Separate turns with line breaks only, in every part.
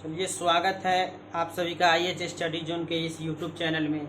चलिए, स्वागत है आप सभी का IH स्टडी जोन के इस यूट्यूब चैनल में।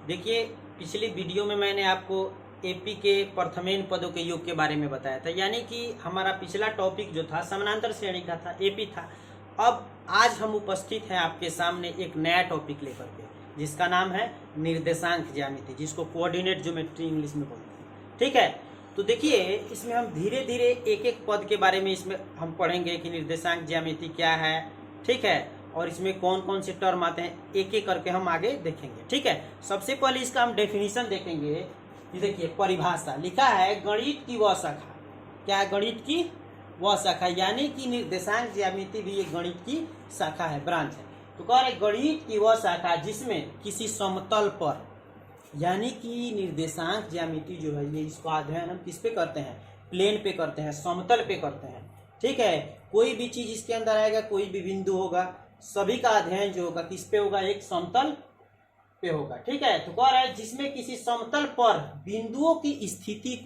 देखिए, पिछली वीडियो में मैंने आपको एपी के प्रथमेन पदों के योग के बारे में बताया था, यानी कि हमारा पिछला टॉपिक जो था समानांतर श्रेणी का था, एपी था। अब आज हम उपस्थित हैं आपके सामने एक नया टॉपिक लेकर के, जिसका नाम है निर्देशांक ज्यामिति, जिसको कोऑर्डिनेट ज्योमेट्री इंग्लिश में बोलते हैं। ठीक है, तो देखिए, इसमें हम धीरे धीरे एक एक पद के बारे में इसमें हम पढ़ेंगे कि निर्देशांक ज्यामिति क्या है। ठीक है, और इसमें कौन कौन से टर्म आते हैं, एक एक करके हम आगे देखेंगे। ठीक है, सबसे पहले इसका हम डेफिनेशन देखेंगे। ये देखिए, परिभाषा लिखा है, गणित की वह शाखा। क्या है? गणित की वह शाखा, यानी कि निर्देशांक ज्यामिति भी एक गणित की शाखा है, ब्रांच है। तो कह रहे गणित की वह शाखा जिसमें किसी समतल पर, यानी कि निर्देशांक ज्यामिति जो है ये, इसको अध्ययन हम किस पे करते हैं? प्लेन पे करते हैं, समतल पे करते हैं। ठीक है, कोई भी चीज इसके अंदर आएगा, कोई भी बिंदु होगा, सभी का अध्ययन जो होगा किस पे होगा? एक समतल पे होगा। ठीक है, तो कह रहा है जिसमें किसी समतल पर बिंदुओं की स्थिति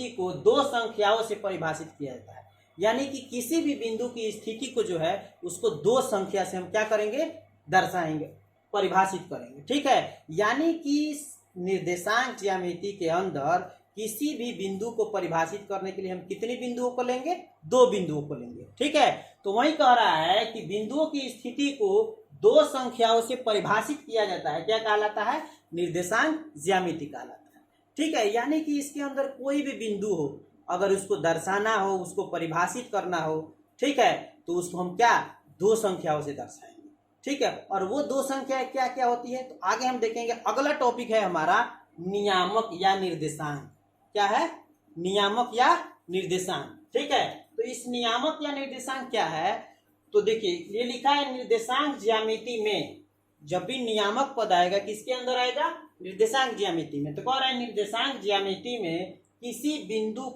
को दो संख्याओं से परिभाषित किया जाता है। यानी कि किसी भी बिंदु की स्थिति को जो है उसको दो संख्या से हम क्या करेंगे? दर्शाएंगे, परिभाषित करेंगे। ठीक है, यानी कि निर्देशांक ज्यामिति के अंदर किसी भी बिंदु को परिभाषित करने के लिए हम कितने बिंदुओं को लेंगे? दो बिंदुओं को लेंगे। ठीक है, तो वही कह रहा है कि बिंदुओं की स्थिति को दो संख्याओं से परिभाषित किया जाता है। क्या कहलाता है? निर्देशांक ज्यामिति कहलाता है। ठीक है, यानी कि इसके अंदर कोई भी बिंदु हो, अगर उसको दर्शाना हो, उसको परिभाषित करना हो, ठीक है, तो उसको हम क्या? दो संख्याओं से दर्शाएंगे। ठीक है, और वो दो संख्याएं क्या क्या होती है तो आगे हम देखेंगे। अगला टॉपिक है हमारा नियामक या निर्देशांक। क्या है? नियामक या निर्देशांक। ठीक है, तो इस नियामक या निर्देशांक क्या है? तो देखिए, ये लिखा है निर्देशांक ज्यामिति में जब भी नियामक पद आएगा, किसके अंदर आएगा? निर्देशांक ज्यामिति में। तो कह रहा है निर्देशांक ज्यामिति में किसी बिंदु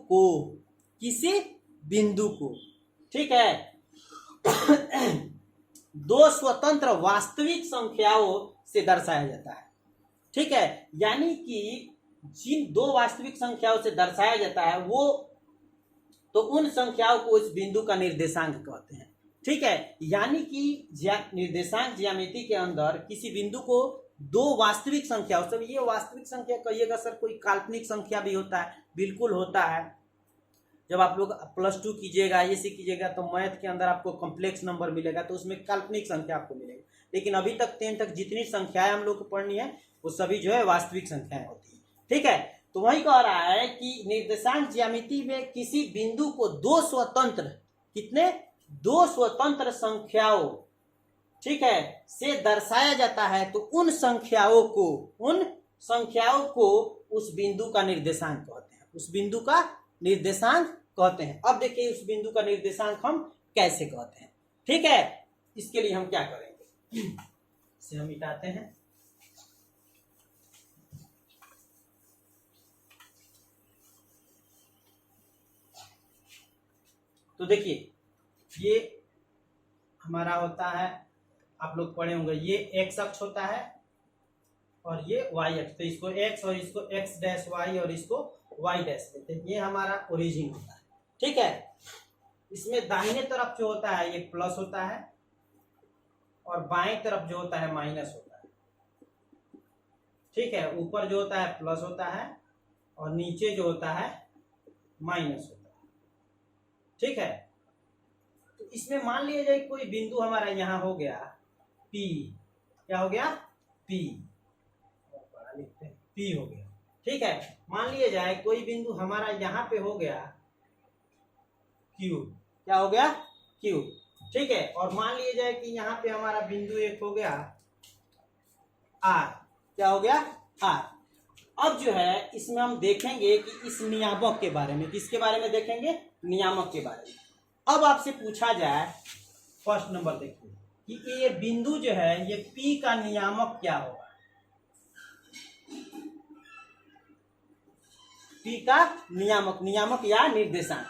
को ठीक है दो स्वतंत्र वास्तविक संख्याओं से दर्शाया जाता है। ठीक है, यानी कि जिन दो वास्तविक संख्याओं से दर्शाया जाता है वो, तो उन संख्याओं को इस बिंदु का निर्देशांक कहते हैं। ठीक है, यानी कि निर्देशांक ज्यामिति के अंदर किसी बिंदु को दो वास्तविक संख्याओं से, ये वास्तविक संख्या कहिएगा सर, कोई काल्पनिक संख्या भी होता है? बिल्कुल होता है। जब आप लोग +2 कीजिएगा, ISC कीजिएगा, तो मैथ के अंदर आपको कॉम्प्लेक्स नंबर मिलेगा, तो उसमें काल्पनिक संख्या आपको मिलेगी। लेकिन अभी तक 10 तक जितनी संख्याएं हम लोग को पढ़नी है वो सभी जो है वास्तविक संख्याएं होती है। ठीक है, तो वही कह रहा है कि निर्देशांक ज्यामिति में किसी बिंदु को दो स्वतंत्र संख्याओं, ठीक है, से दर्शाया जाता है, तो उन संख्याओं को उस बिंदु का निर्देशांक कहते हैं। उस बिंदु का निर्देशांक कहते हैं। अब देखिए, उस बिंदु का निर्देशांक हम कैसे कहते हैं। ठीक है, इसके लिए हम क्या करेंगे? इसे हम मिटाते हैं। तो देखिए, ये हमारा होता है, आप लोग पढ़े होंगे, ये x अक्ष होता है और ये y अक्ष। तो इसको x और इसको x डैश y और इसको y डैश लेते हैं। ये हमारा ओरिजिन होता है। ठीक है, इसमें दाहिने तरफ जो होता है ये प्लस होता है और बाएं तरफ जो होता है माइनस होता है। ठीक है, ऊपर जो होता है प्लस होता है और नीचे जो होता है माइनस होता है। ठीक है, तो इसमें मान लिया जाए कोई बिंदु हमारा यहाँ हो गया P। क्या हो गया? P। लिखते हैं P हो गया। ठीक है, मान लिया जाए कोई बिंदु हमारा यहाँ पे हो गया Q। क्या हो गया? Q। ठीक है, और मान लिया जाए कि यहाँ पे हमारा बिंदु एक हो गया R। क्या हो गया? R। अब जो है इसमें हम देखेंगे कि इस नियामक के बारे में, किसके बारे में देखेंगे? नियामक के बारे में। अब आपसे पूछा जाए, फर्स्ट नंबर देखिए कि ये बिंदु जो है ये P का नियामक क्या होगा? P का नियामक या निर्देशांक।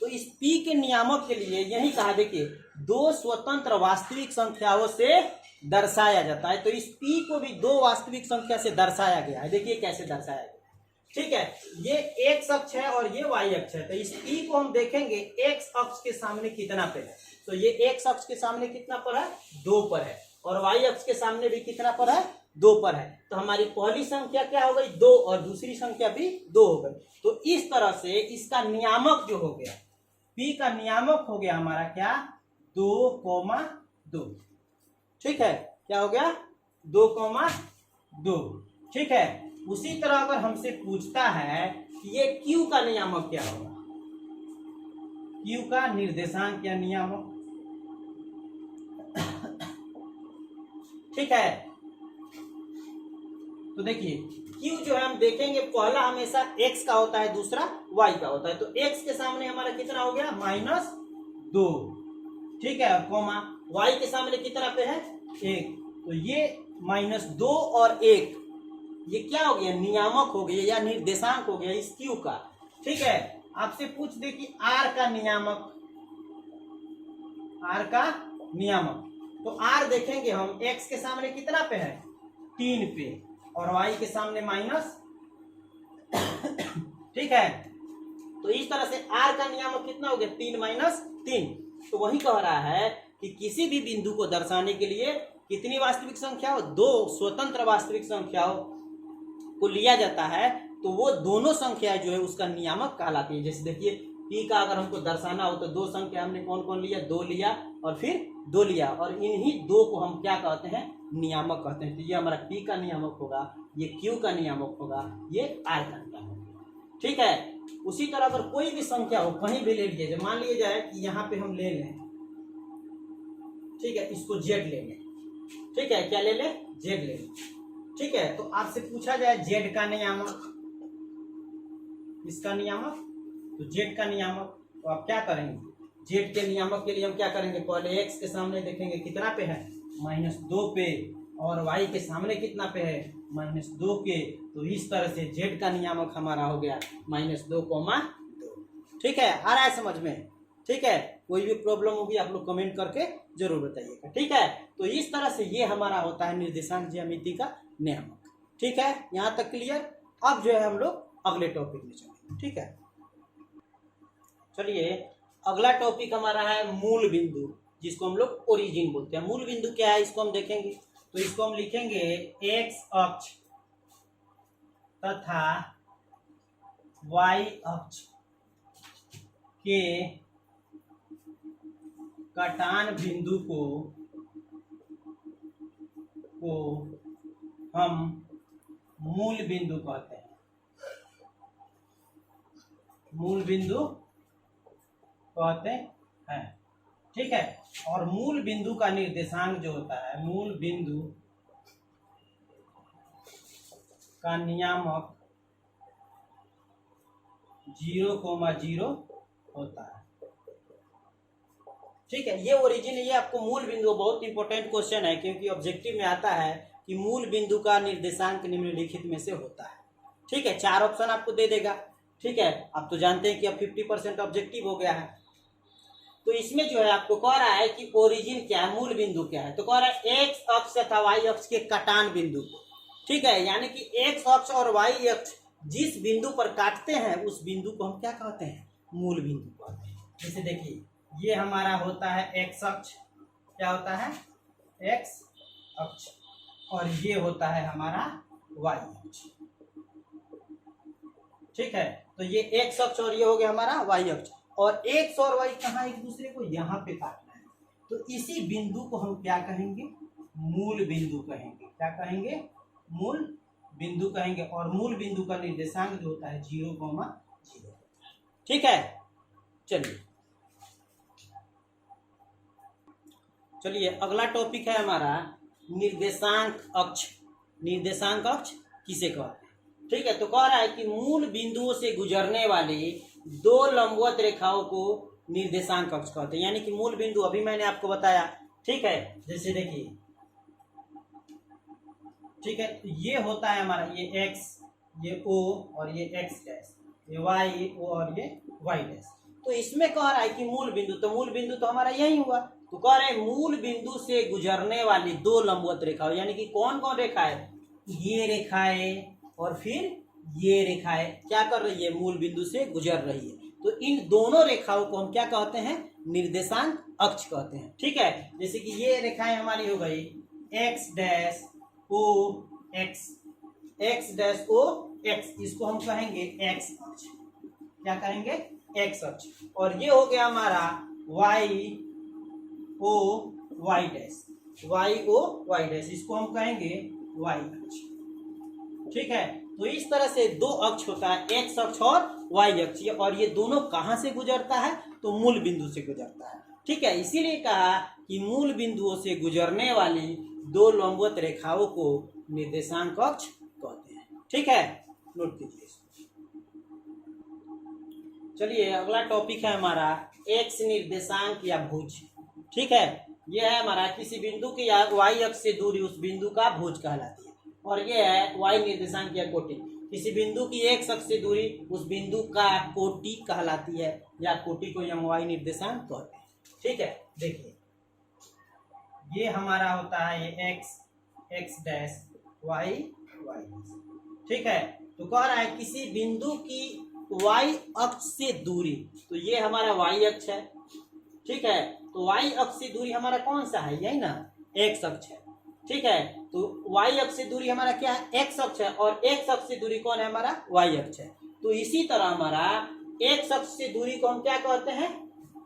तो इस P के नियामक के लिए यही कहा, देखिए, दो स्वतंत्र वास्तविक संख्याओं से दर्शाया जाता है। तो इस P को भी दो वास्तविक संख्या से दर्शाया गया है। देखिए कैसे दर्शाया गया है। ठीक है, ये एक्स अक्ष है और ये वाई अक्ष है। तो इस P को हम देखेंगे एक्स अक्ष के सामने कितना पे है। तो ये एक्स अक्ष के सामने कितना पर है, 2 पर है, और वाई अक्ष के सामने भी कितना पर है, 2 पर है। तो हमारी पहली संख्या क्या हो गई, 2, और दूसरी संख्या भी 2 हो गई। तो इस तरह से इसका नियामक जो हो गया, P का नियामक हो गया हमारा क्या, 2,2। ठीक है, क्या हो गया, 2,2। ठीक है, उसी तरह अगर हमसे पूछता है कि ये Q का नियामक क्या होगा, Q का निर्देशांक या नियामक। ठीक है, तो देखिए Q जो है हम देखेंगे, पहला हमेशा x का होता है, दूसरा y का होता है। तो x के सामने हमारा कितना हो गया, -2। ठीक है, और कोमा y के सामने कितना पे है, 1। तो ये -2 और 1 ये क्या हो गया, नियामक हो गया या निर्देशांक हो गया इस Q का। ठीक है, आपसे पूछ दे कि R का नियामक, R का नियामक, तो R देखेंगे हम x के सामने कितना पे है, 3 पे, और y के सामने माइनस। ठीक है, तो इस तरह से R का नियामक कितना हो गया, 3 - 3। तो वही कह रहा है कि किसी भी बिंदु को दर्शाने के लिए कितनी वास्तविक संख्याओं, 2 स्वतंत्र वास्तविक संख्याओं को लिया जाता है, तो वो दोनों संख्याएं जो है उसका नियामक कहलाती है। जैसे देखिए P का अगर हमको दर्शाना हो तो 2 संख्या हमने कौन कौन लिया, 2 लिया और फिर 2 लिया, और इन्हीं 2 को हम क्या कहते हैं, नियामक कहते हैं। तो ये हमारा P का नियामक होगा, ये Q का नियामक होगा, ये R का नियामक होगा। ठीक है, उसी तरह अगर कोई भी संख्या हो कहीं भी ले लीजिए, मान लिया जाए कि यहाँ पे हम ले लें, ठीक है, इसको Z ले लें। ठीक है, क्या ले लें, Z ले लें। ठीक है, तो आपसे पूछा जाए Z का नियामक, इसका नियामक, तो Z का नियामक, तो आप क्या करेंगे, Z के नियामक के लिए हम क्या करेंगे, पहले x के सामने देखेंगे कितना पे है, -2 पे, और y के सामने कितना पे है, -2 के। तो इस तरह से Z का नियामक हमारा हो गया -2,2। ठीक है, आ रहा है समझ में। ठीक है, कोई भी प्रॉब्लम होगी आप लोग कमेंट करके जरूर बताइएगा। ठीक है, तो इस तरह से ये हमारा होता है निर्देशांक ज्यामिति का नियामक। ठीक है, यहाँ तक क्लियर। अब जो है हम लोग अगले टॉपिक में चलेंगे। ठीक है, चलिए अगला टॉपिक हमारा है मूल बिंदु, जिसको हम लोग ओरिजिन बोलते हैं। मूल बिंदु क्या है, इसको हम देखेंगे। तो इसको हम लिखेंगे एक्स अक्ष तथा वाई अक्ष के कटान बिंदु को हम मूल बिंदु कहते हैं। मूल बिंदु कहते हैं। ठीक है, और मूल बिंदु का निर्देशांक जो होता है, मूल बिंदु का नियामक 0,0 होता है। ठीक है, ये ओरिजिन, ये आपको मूल बिंदु, बहुत इंपॉर्टेंट क्वेश्चन है, क्योंकि ऑब्जेक्टिव में आता है कि मूल बिंदु का निर्देशांक निम्नलिखित में से होता है। ठीक है, 4 ऑप्शन आपको दे देगा। ठीक है, आप तो जानते हैं कि अब 50% ऑब्जेक्टिव हो गया है। तो इसमें जो है आपको कह रहा है कि ओरिजिन क्या है, मूल बिंदु क्या है। तो कह रहा है एक्स अक्ष तथा वाई अक्ष के कटान बिंदु को। ठीक है, यानी कि एक्स अक्ष और वाई अक्ष जिस बिंदु पर काटते हैं उस बिंदु को हम क्या कहते हैं, मूल बिंदु कहते हैं। जैसे देखिए ये हमारा होता है एक्स अक्ष, क्या होता है, एक्स अक्ष, और ये होता है हमारा वाई अक्ष। ठीक है, तो ये एक्स अक्ष और ये हो गया हमारा वाई अक्ष, और एक्स और वाई कहाँ एक दूसरे को यहाँ पे काटना है। तो इसी बिंदु को हम क्या कहेंगे, मूल बिंदु कहेंगे। क्या कहेंगे, मूल बिंदु कहेंगे। और मूल बिंदु का निर्देशांक जो होता है 0,0। ठीक है, चलिए अगला टॉपिक है हमारा निर्देशांक अक्ष। निर्देशांक अक्ष किसे कहते हैं। ठीक है, तो कह रहा है कि मूल बिंदुओं से गुजरने वाली 2 लंबवत रेखाओं को निर्देशांक अक्ष कहते हैं। यानी कि मूल बिंदु अभी मैंने आपको बताया। ठीक है, जैसे देखिए, ठीक है, तो ये होता है हमारा, ये x, ये o और ये x डैश, ये y, o और ये y डैश। तो इसमें कह रहा है कि मूल बिंदु, तो मूल बिंदु तो हमारा यही हुआ। तो कह रहे हैं मूल बिंदु से गुजरने वाली 2 लंबवत रेखाएं, यानी कि कौन कौन रेखा है, ये रेखाएं और फिर ये रेखाएं क्या कर रही है, मूल बिंदु से गुजर रही है। तो इन दोनों रेखाओं को हम क्या कहते हैं, निर्देशांक अक्ष कहते हैं। ठीक है, जैसे कि ये रेखाएं हमारी हो गई X dash O X, X dash O X, इसको हम कहेंगे एक्स अक्ष। क्या कहेंगे, एक्स अक्ष। और ये हो गया हमारा Y O Y dash, Y O Y dash, इसको हम कहेंगे वाई अक्ष। ठीक है, तो इस तरह से दो अक्ष होता है, एक्स अक्ष और वाई अक्ष, और ये दोनों कहां से गुजरता है, तो मूल बिंदु से गुजरता है। ठीक है, इसीलिए कहा कि मूल बिंदुओं से गुजरने वाली दो लंबवत रेखाओं को निर्देशांक अक्ष कहते हैं। ठीक है, नोट कीजिए। चलिए अगला टॉपिक है हमारा एक्स निर्देशांक या भुज। ठीक है, यह है हमारा किसी बिंदु की वाई अक्ष से दूरी उस बिंदु का भुज कहलाती है। और यह है वाई निर्देशांक या कोटि, किसी बिंदु की एक्स अक्ष से दूरी उस बिंदु का कोटि कहलाती है, या कोटि को हम वाई निर्देशांक कहते हैं। ठीक है, देखिए ये हमारा होता है ये X, X dash, Y, Y dash. ठीक है, तो कह रहा है किसी बिंदु की वाई अक्ष से दूरी, तो ये हमारा वाई अक्ष है। ठीक है, तो वाई अक्ष से दूरी हमारा कौन सा है, यही ना, एक्स अक्ष है। ठीक है, तो वाई अक्ष से दूरी हमारा क्या है, एक्स अक्ष है, और एक्स अक्ष से दूरी कौन है, हमारा वाई अक्ष है। तो इसी तरह हमारा एक्स अक्ष से दूरी को हम क्या कहते हैं,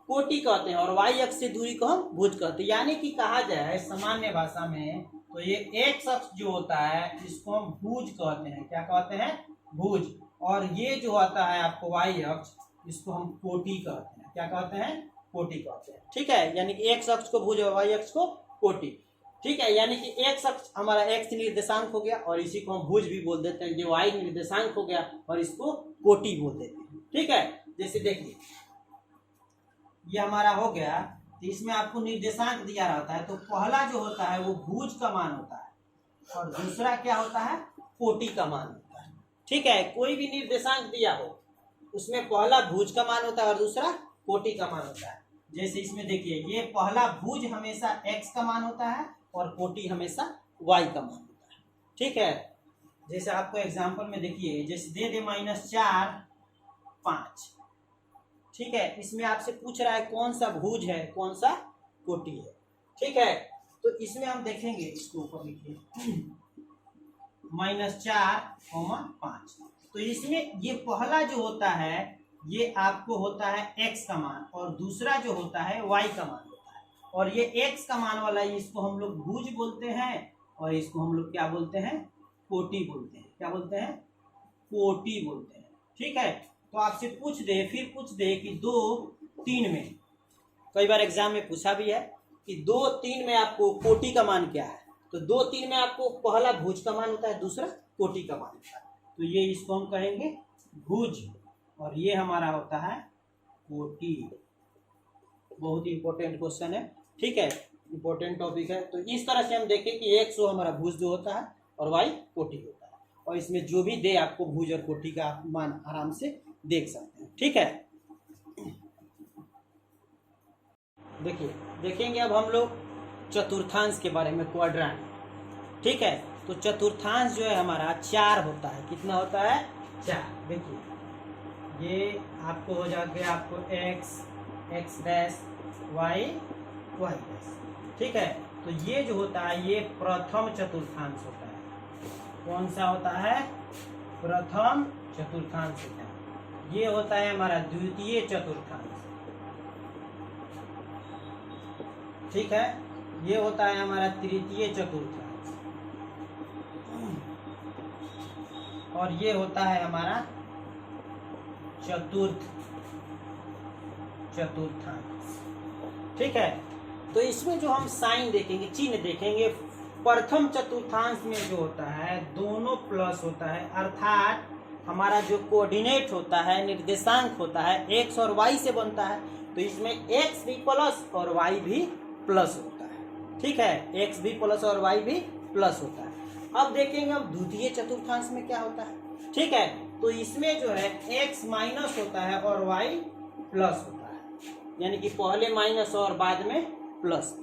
कोटि कहते हैं, और वाई अक्ष से दूरी को हम भुज कहते हैं। यानी कि कहा जाए सामान्य भाषा में, तो ये एक्स अक्ष जो होता है इसको हम भुज कहते हैं। क्या कहते हैं, भुज। और ये जो आता है आपको वाई अक्ष, इसको हम कोटि कहते हैं। क्या कहते हैं, कोटि कहते हैं। ठीक है, यानी कि एक्स अक्ष को भुज और वाई अक्ष को कोटि। ठीक है, यानी कि एक्स अक्ष हमारा एक्स निर्देशांक हो गया, और इसी को हम भुज भी बोल देते हैं, जो वाई निर्देशांक हो गया, और इसको कोटि बोल देते हैं। ठीक है, जैसे देखिए ये हमारा हो गया, तो इसमें आपको निर्देशांक दिया रहता है, तो पहला जो होता है वो भुज का मान होता है, और दूसरा क्या होता है, कोटि का मान होता है। ठीक है, कोई भी निर्देशांक दिया हो उसमें पहला भुज का मान होता है और दूसरा कोटि का मान होता है। जैसे इसमें देखिए ये पहला भुज हमेशा एक्स का मान होता है, और कोटि हमेशा वाई का मान होता है। ठीक है, जैसे आपको एग्जांपल में देखिए, जैसे दे दे -4 5। ठीक है, इसमें आपसे पूछ रहा है कौन सा भुज है, कौन सा कोटि है। ठीक है, तो इसमें हम देखेंगे, इसको ऊपर लिखिए -4, 5। तो इसमें ये पहला जो होता है ये आपको होता है एक्स का मान, और दूसरा जो होता है वाई का मान होता है। और ये एक्स का मान वाला इसको हम लोग भुज बोलते हैं, और इसको हम लोग क्या बोलते हैं, कोटि बोलते हैं। क्या बोलते हैं, कोटि बोलते हैं। ठीक है, तो आपसे पूछ दे, फिर पूछ दे कि 2, 3 में, कई बार एग्जाम में पूछा भी है कि 2, 3 में आपको कोटि का मान क्या है, तो 2, 3 में आपको पहला भुज का मान होता है, दूसरा कोटि का मान होता है। तो ये इसको हम कहेंगे भुज, और ये हमारा होता है कोटि। बहुत ही इंपॉर्टेंट क्वेश्चन है। ठीक है, इंपॉर्टेंट टॉपिक है। तो इस तरह से हम देखें कि एक्स वो हमारा भुज जो होता है, और वाई कोटि होता है, और इसमें जो भी दे आपको भुज और कोटि का मान आराम से देख सकते हैं। ठीक है, देखिए देखेंगे अब हम लोग चतुर्थांश के बारे में, क्वाड्रेंट। ठीक है, तो चतुर्थांश जो है हमारा 4 होता है। कितना होता है, 4। देखिए ये आपको हो जाएगा, आपको X, X dash, Y, Y dash. ठीक है, तो ये जो होता है ये प्रथम चतुर्थांश होता है। कौन सा होता है, प्रथम चतुर्थांश होता है। ये होता है हमारा द्वितीय चतुर्थांश। ठीक है, ये होता है हमारा तृतीय चतुर्थांश, और ये होता है हमारा चतुर्थ चतुर्थांश। ठीक है, तो इसमें जो हम साइन देखेंगे, चिन्ह देखेंगे, प्रथम चतुर्थांश में जो होता है दोनों प्लस होता है, अर्थात हमारा जो कोऑर्डिनेट होता है, निर्देशांक होता है, एक्स और वाई से बनता है, तो इसमें एक्स भी प्लस और वाई भी प्लस होता है। ठीक है, एक्स भी प्लस और वाई भी प्लस होता है। अब देखेंगे अब द्वितीय चतुर्थांश में क्या होता है। ठीक है, तो इसमें जो है एक्स माइनस होता है और वाई प्लस होता है, यानी कि पहले माइनस और बाद में प्लस,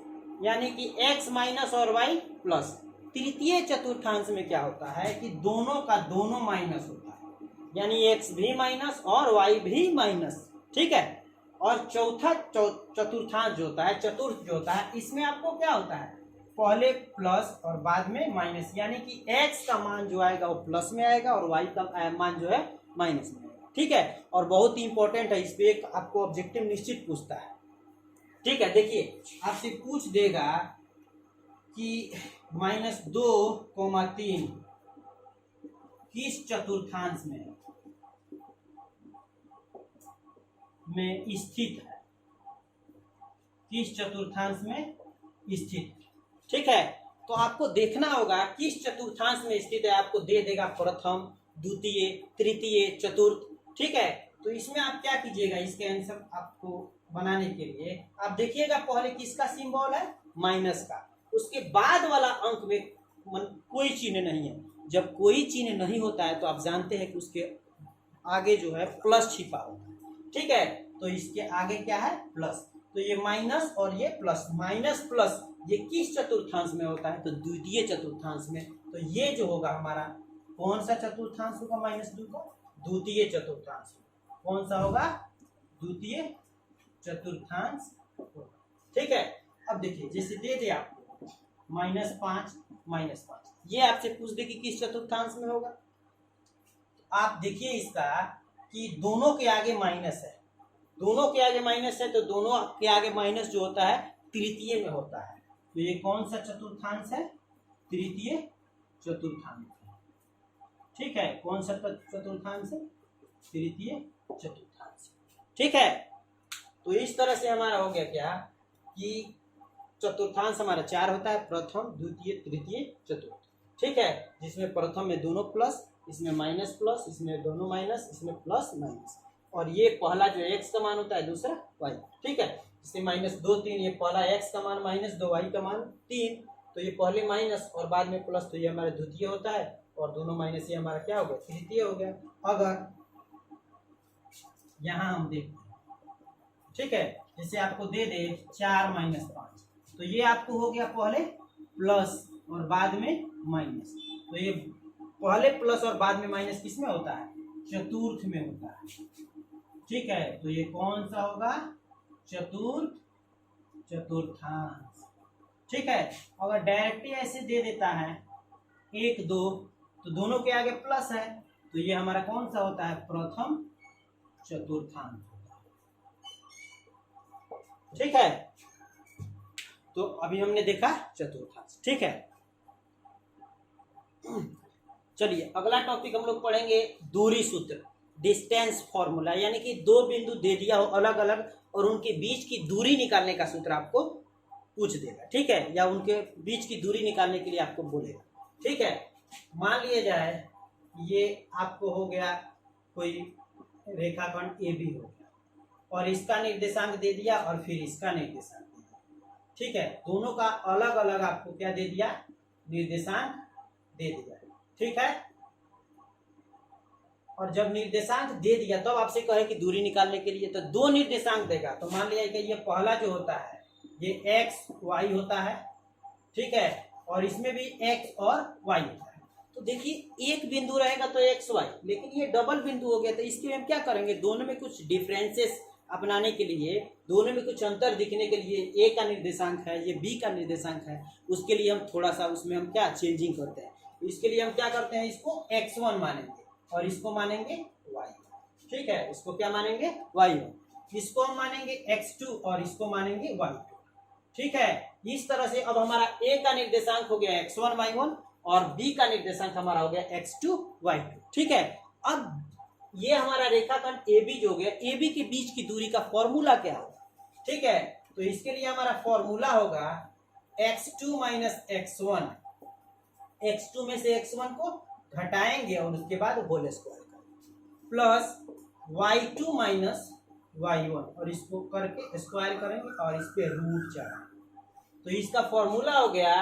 यानी कि एक्स माइनस और वाई प्लस। तृतीय चतुर्थांश में क्या होता है कि दोनों का दोनों माइनस होता है, यानी एक्स भी माइनस और वाई भी माइनस, ठीक है। और चौथा चतुर्थांश जो होता है, चतुर्थ जो होता है, इसमें आपको क्या होता है, पहले प्लस और बाद में माइनस, यानी कि एक्स का मान जो आएगा वो प्लस में आएगा और वाई का मान जो है माइनस में आएगा, ठीक है। और बहुत ही इंपॉर्टेंट है, इस पे एक आपको ऑब्जेक्टिव निश्चित पूछता है, ठीक है। देखिए आपसे पूछ देगा कि -2,3 किस चतुर्थांश में स्थित है, किस चतुर्थांश में स्थित, ठीक है। तो आपको देखना होगा किस चतुर्थांश में स्थित है, आपको दे देगा प्रथम, द्वितीय, तृतीय, चतुर्थ, ठीक है। तो इसमें आप क्या कीजिएगा, इसके आंसर आपको बनाने के लिए आप देखिएगा पहले किसका सिंबल है, माइनस का, उसके बाद वाला अंक में कोई चिन्ह नहीं है। जब कोई चिन्ह नहीं होता है तो आप जानते हैं कि उसके आगे जो है प्लस छिपा होता है, ठीक है। तो इसके आगे क्या है, प्लस। तो ये माइनस और ये प्लस, माइनस प्लस ये किस चतुर्थांश में होता है, तो द्वितीय चतुर्थांश में। तो ये जो होगा हमारा कौन सा चतुर्थांश होगा, -2 का द्वितीय चतुर्थांश, कौन सा होगा, द्वितीय चतुर्थांश, ठीक है। अब देखिए जैसे दे दे आपको -5, ये आपसे पूछ दे कि किस चतुर्थांश में होगा। आप देखिए इसका कि दोनों के आगे माइनस है, दोनों के आगे माइनस है, तो दोनों के आगे माइनस जो होता है तृतीय में होता है। तो ये कौन सा चतुर्थांश है, तृतीय चतुर्थांश, ठीक है। कौन सा चतुर्थांश है, तृतीय चतुर्थांश, ठीक है। तो इस तरह से हमारा हो गया क्या कि चतुर्थांश हमारा 4 होता है, प्रथम, द्वितीय, तृतीय, चतुर्थ, ठीक है। जिसमें प्रथम में दोनों प्लस, इसमें माइनस प्लस, इसमें दोनों माइनस, इसमें प्लस माइनस, और ये पहला जो एक्स का मान होता है, दूसरा वाई, ठीक है। इसमें -2, 3, ये पहला एक्स का मान -2, वाई का मान 3, तो ये पहले माइनस और बाद में प्लस, तो ये हमारा द्वितीय होता है, और दोनों माइनस ये हमारा क्या हो गया, तृतीय हो गया। अगर यहाँ हम देखते हैं, ठीक है, जैसे आपको दे दे 4 - 5, तो ये आपको हो गया पहले प्लस और बाद में माइनस। तो ये पहले प्लस और बाद में माइनस किस में होता है, चतुर्थ में होता है, ठीक है। तो ये कौन सा होगा, चतुर्थांश, ठीक है। अगर डायरेक्टली ऐसे दे देता है 1, 2, तो दोनों के आगे प्लस है, तो ये हमारा कौन सा होता है, प्रथम चतुर्थांश, ठीक है। तो अभी हमने देखा चतुर्थांश, ठीक है। चलिए अगला टॉपिक हम लोग पढ़ेंगे दूरी सूत्र, डिस्टेंस फॉर्मूला, यानी कि दो बिंदु दे दिया हो अलग अलग और उनके बीच की दूरी निकालने का सूत्र आपको पूछ देगा, ठीक है, या उनके बीच की दूरी निकालने के लिए आपको बोलेगा, ठीक है। मान लिया जाए ये आपको हो गया कोई रेखाखंड ए बी हो गया और इसका निर्देशांक दे दिया और फिर इसका निर्देशांक दे दिया, ठीक है। दोनों का अलग अलग आपको क्या दे दिया, निर्देशांक दे दिया, ठीक है। और जब निर्देशांक दे दिया तब आपसे कहे कि दूरी निकालने के लिए, तो दो निर्देशांक देगा। तो मान लिया कि ये पहला जो होता है ये एक्स वाई होता है, ठीक है, और इसमें भी एक्स और वाई होता है। तो देखिए एक बिंदु रहेगा तो एक्स वाई, लेकिन ये डबल बिंदु हो गया, तो इसके लिए हम क्या करेंगे, दोनों में कुछ डिफरेंसेस अपनाने के लिए, दोनों में कुछ अंतर दिखने के लिए, ए का निर्देशांक है, ये बी का निर्देशांक है, उसके लिए हम थोड़ा सा उसमें हम क्या चेंजिंग करते हैं। इसके लिए हम क्या करते हैं, इसको x1 मानेंगे और इसको मानेंगे y, ठीक है, इसको क्या मानेंगे y1, इसको हम मानेंगे x2 और इसको मानेंगे y2, ठीक है। इस तरह से अब हमारा a का निर्देशांक हो गया x1 y1 और b का निर्देशांक हमारा हो गया x2 y2, ठीक है। अब ये हमारा रेखाखंड AB जो हो गया, AB के बीच की दूरी का फॉर्मूला क्या होगा, ठीक है। तो इसके लिए हमारा फॉर्मूला होगा x2 - x1, x2 में से x1 को घटाएंगे और उसके बाद होल स्क्वायर करेंगे, प्लस y2 - y1 और इसको करके स्क्वायर करेंगे और इस पे रूट चढ़ाएंगे। तो इसका फॉर्मूला हो गया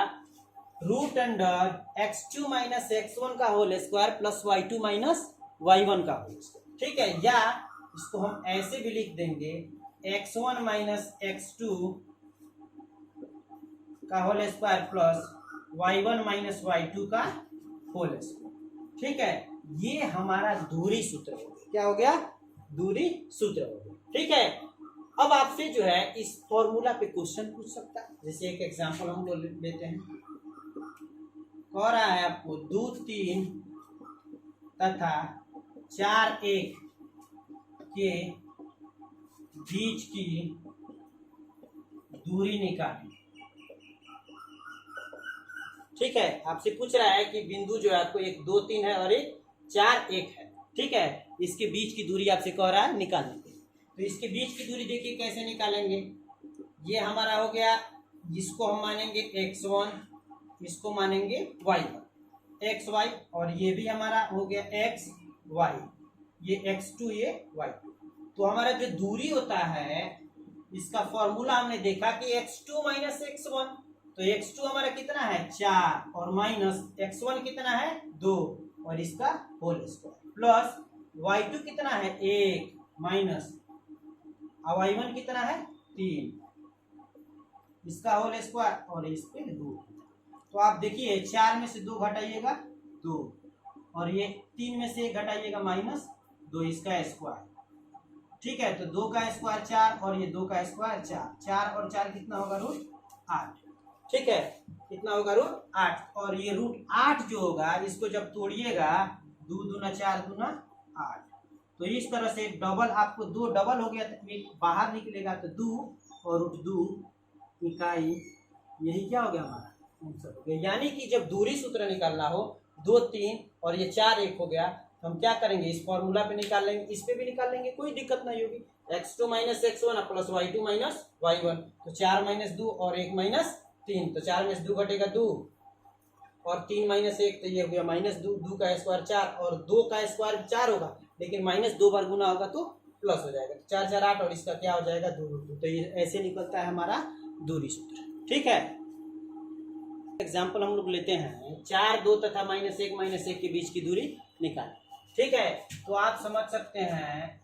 √x2 - x1 का whole square plus y2 - y1 का होल स्क्वायर, ठीक है। या इसको हम ऐसे भी लिख देंगे x1 - x2 का whole square plus y1 - y2 का होल स्क्वायर, ठीक है, ये हमारा दूरी सूत्र हो गया। क्या हो गया? दूरी सूत्र हो गया। ठीक है, अब आपसे जो है इस फॉर्मूला पे क्वेश्चन पूछ सकता है। जैसे एक एग्जांपल हम लोग लेते हैं, कह रहा है आपको 2 3 तथा 4 1 के बीच की दूरी निकालें। ठीक है, आपसे पूछ रहा है कि बिंदु जो है आपको 1 2 3 है और 1 4 1 है। ठीक है, इसके बीच की दूरी आपसे कह रहा है निकालने के लिए। तो इसके बीच की दूरी देखिए कैसे निकालेंगे। ये हमारा हो गया, जिसको हम मानेंगे x1, इसको मानेंगे y1, एक्स वाई, और ये भी हमारा हो गया एक्स वाई, ये x2 ये y2। तो हमारा जो दूरी होता है इसका फॉर्मूला हमने देखा कि x2 माइनस x1, तो x2 हमारा कितना है 4 और माइनस x1 कितना है 2 और इसका होल स्क्वायर, प्लस y2 कितना है 1 माइनस y1 कितना है 3, इसका होल स्क्वायर और इस पे 2। तो आप देखिए 4 में से 2 घटाइएगा 2 और ये 3 में से 1 घटाइएगा -2, इसका स्क्वायर। ठीक है, तो 2 का स्क्वायर 4 और ये 2 का स्क्वायर 4, 4 और 4 कितना होगा √8। ठीक है, कितना होगा √8, और ये √8 जो होगा इसको जब तोड़िएगा 2 दूना 4 दूना 8, तो इस तरह से डबल आपको 2 डबल हो गया तो एक बाहर निकलेगा तो 2 और √2 इकाई, यही क्या हो गया हमारा आंसर हो गया। यानी कि जब दूरी सूत्र निकालना हो 2 3 और ये 4 1 हो गया तो हम क्या करेंगे, इस फॉर्मूला पे निकाल लेंगे, इस पे भी निकाल लेंगे, कोई दिक्कत नहीं होगी। x2 minus x1 plus y2 minus y1, तो 4 माइनस 2 और 1 माइनस 3, तो 4 में से 2 घटेगा 2 और 3 माइनस 1, तो ये हो गया -2, 2 का स्क्वायर 4 और 2 का स्क्वायर 4 होगा, लेकिन -2 बार गुना होगा तो प्लस हो जाएगा, 4 4 8 और इसका क्या हो जाएगा 2√2। तो ये ऐसे निकलता है हमारा दूरी सूत्र। ठीक है, एग्जाम्पल हम लोग लेते हैं 4 2 तथा -1 के बीच की दूरी निकालें। ठीक है, तो आप समझ सकते हैं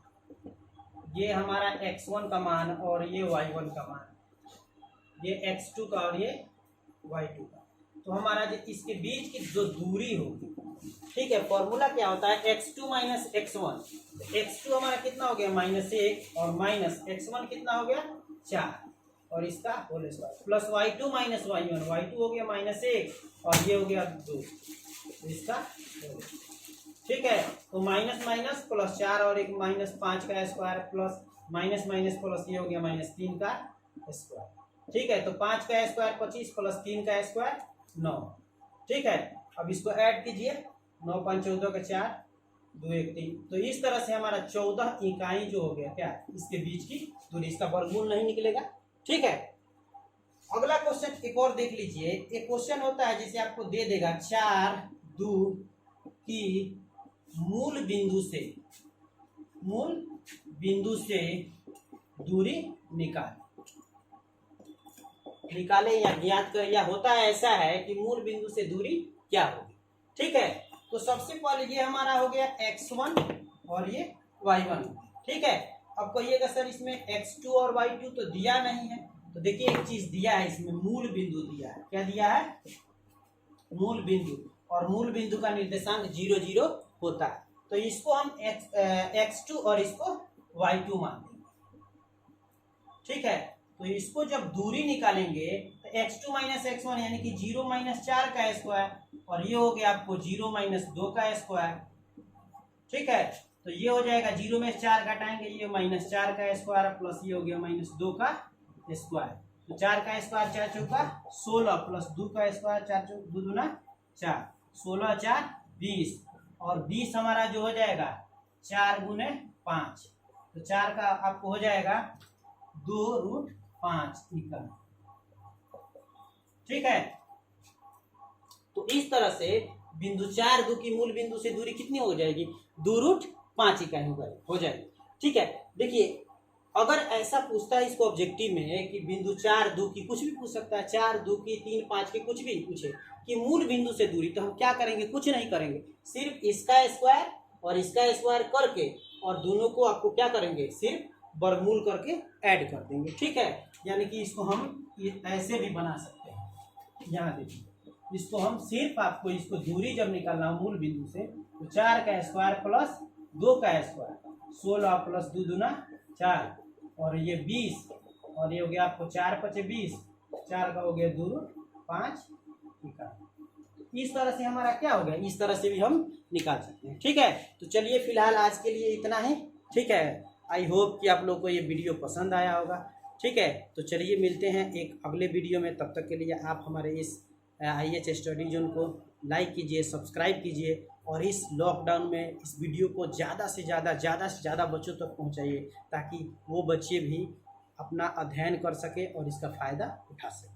ये हमारा x1 का मान और ये y1 का मान, ये x2 का और ये y2 का, तो हमारा जो इसके बीच की जो दूरी होगी, ठीक है, फॉर्मूला क्या होता है x2 माइनस x1, तो x2 हमारा कितना हो गया -1 और माइनस x1 कितना हो गया 4 और इसका whole square, plus y2 minus y1, y2 हो गया -1 और ये हो गया 2, इसका ठीक है, तो माइनस माइनस प्लस 4 और एक -5 का square plus minus minus plus ये हो गया -3 का स्क्वायर। ठीक है, तो 5 का स्क्वायर 25 प्लस 3 का स्क्वायर 9। ठीक है, अब इसको ऐड कीजिए, 9 5 14 का 4 2 1 3, तो इस तरह से हमारा 14 इकाई जो हो गया क्या इसके बीच की दूरी, इसका वर्गमूल नहीं निकलेगा। ठीक है, अगला क्वेश्चन एक और देख लीजिए। एक क्वेश्चन होता है जिसे आपको दे देगा 4 2 की मूल बिंदु से दूरी निकाले या ज्ञात कर, या होता है ऐसा है कि मूल बिंदु से दूरी क्या होगी। ठीक है, तो सबसे पहले ये हमारा हो गया x1 और ये y1। ठीक है, अब कहिएगा सर इसमें x2 और y2 तो दिया नहीं है, तो देखिए एक चीज दिया है इसमें, मूल बिंदु दिया है। क्या दिया है? मूल बिंदु, और मूल बिंदु का निर्देशांक 0 0 होता है, तो इसको हम x2 और इसको y2 मान देंगे। ठीक है, तो इसको जब दूरी निकालेंगे तो x2 माइनस x1 यानी कि 0 माइनस 4 का स्क्वायर, और ये हो गया आपको 0 माइनस 2 का स्क्वायर। ठीक है, तो ये हो जाएगा 0 में 4 घटाएंगे, ये -4 का स्क्वायर प्लस ये हो गया -2 का स्क्वायर, तो 4 का स्क्वायर 4 चौका 16 प्लस 2 का स्क्वायर 4 चौक 2 दूना 4, 16 4 20, और 20 हमारा जो हो जाएगा 4 गुने 5, तो 4 का आपको हो जाएगा 2√5 इकाई। ठीक है, तो इस तरह से बिंदु 4 2 की मूल बिंदु से दूरी कितनी हो जाएगी 2√5 इकाई हो जाएगी। ठीक है, देखिए अगर ऐसा पूछता है इसको ऑब्जेक्टिव में कि बिंदु 4 2 की, कुछ भी पूछ सकता है, 4 2 की 3 5 की, कुछ भी पूछे कि मूल बिंदु से दूरी, तो हम क्या करेंगे, कुछ नहीं करेंगे, सिर्फ इसका स्क्वायर और इसका स्क्वायर करके और दोनों को आपको क्या करेंगे, सिर्फ वर्गमूल करके ऐड कर देंगे। ठीक है, यानी कि इसको हम ऐसे भी बना सकते हैं। यहाँ देखिए इसको हम सिर्फ आपको इसको दूरी जब निकालना हो मूल बिंदु से तो 4 का स्क्वायर प्लस 2 का स्क्वायर 16 प्लस 2 दूना 4 और ये 20 और ये हो गया आपको 4 पचे 20 4 का हो गया 2 5 इस तरह से हमारा क्या हो गया, इस तरह से भी हम निकाल सकते हैं। ठीक है, तो चलिए फिलहाल आज के लिए इतना ही। ठीक है, आई होप कि आप लोग को ये वीडियो पसंद आया होगा। ठीक है, तो चलिए मिलते हैं एक अगले वीडियो में। तब तक के लिए आप हमारे इस IAS स्टडी जोन को लाइक कीजिए, सब्सक्राइब कीजिए और इस लॉकडाउन में इस वीडियो को ज़्यादा से ज़्यादा बच्चों तक पहुँचाइए ताकि वो बच्चे भी अपना अध्ययन कर सके और इसका फ़ायदा उठा सके।